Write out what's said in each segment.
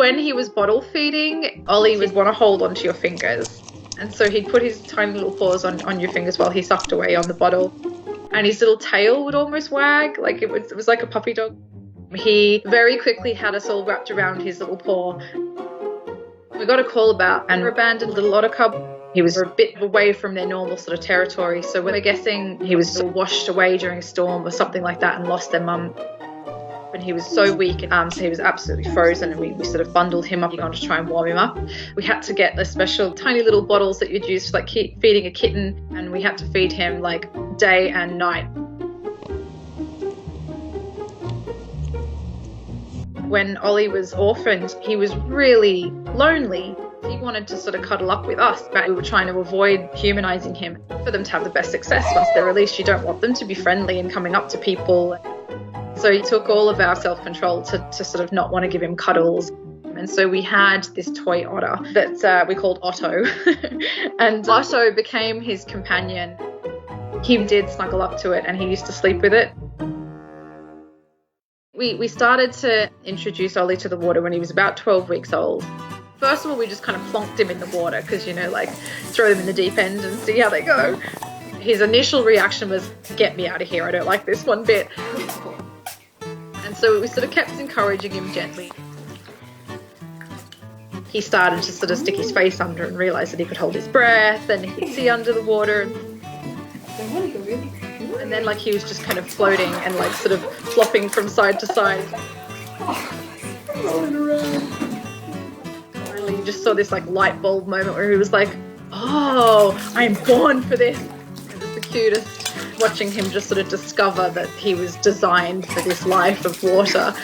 When he was bottle feeding, Ollie would want to hold onto your fingers. And so he'd put his tiny little paws on your fingers while he sucked away on the bottle. And his little tail would almost wag, like it was like a puppy dog. He very quickly had us all wrapped around his little paw. We got a call about an abandoned little otter cub. He was a bit away from their normal sort of territory, so we're guessing he was washed away during a storm or something like that and lost their mum. And he was so weak, so he was absolutely frozen, and we sort of bundled him up on to try and warm him up. We had to get the special tiny little bottles that you'd use for like feeding a kitten, and we had to feed him like day and night. When Ollie was orphaned, he was really lonely. He wanted to sort of cuddle up with us, but we were trying to avoid humanising him. For them to have the best success once they're released, you don't want them to be friendly and coming up to people. So he took all of our self-control to sort of not want to give him cuddles. And so we had this toy otter that we called Otto. And Otto became his companion. He did snuggle up to it and he used to sleep with it. We started to introduce Ollie to the water when he was about 12 weeks old. First of all, we just kind of plonked him in the water because, like throw them in the deep end and see how they go. His initial reaction was, get me out of here, I don't like this one bit. And so we sort of kept encouraging him gently. He started to sort of stick his face under and realise that he could hold his breath and he could see under the water. And then he was just kind of floating and sort of flopping from side to side. Rolling around. Finally, you just saw this light bulb moment where he was like, oh, I'm born for this. It was the cutest. Watching him just sort of discover that he was designed for this life of water.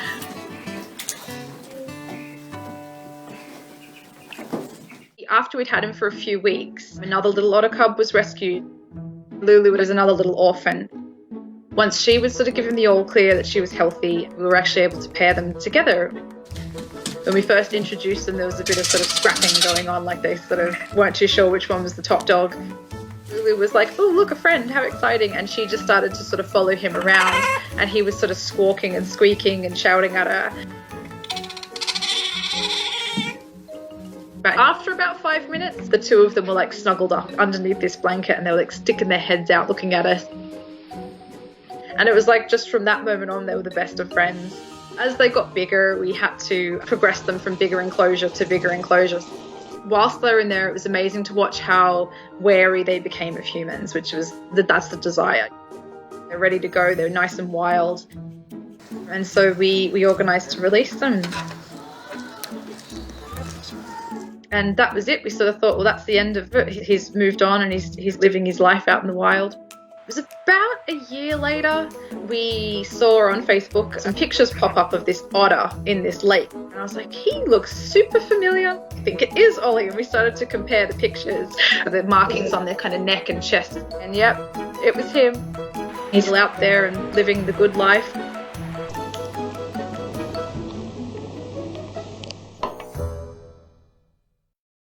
After we'd had him for a few weeks, another little otter cub was rescued. Lulu was another little orphan. Once she was sort of given the all clear that she was healthy, we were actually able to pair them together. When we first introduced them, there was a bit of sort of scrapping going on, they sort of weren't too sure which one was the top dog. Lulu was like, oh, look, a friend, how exciting. And she just started to sort of follow him around, and he was sort of squawking and squeaking and shouting at her. But after about 5 minutes, the two of them were snuggled up underneath this blanket and they were sticking their heads out looking at us. And it was just from that moment on, they were the best of friends. As they got bigger, we had to progress them from bigger enclosure to bigger enclosures. Whilst they were in there, it was amazing to watch how wary they became of humans, which was that's the desire. They're ready to go, they're nice and wild. And so we organised to release them. And that was it. We sort of thought, well, that's the end of it. He's moved on and he's living his life out in the wild. It was about a year later, we saw on Facebook some pictures pop up of this otter in this lake. And I was like, he looks super familiar. I think it is Ollie. And we started to compare the pictures, the markings on their kind of neck and chest. And yep, it was him. He's out there and living the good life.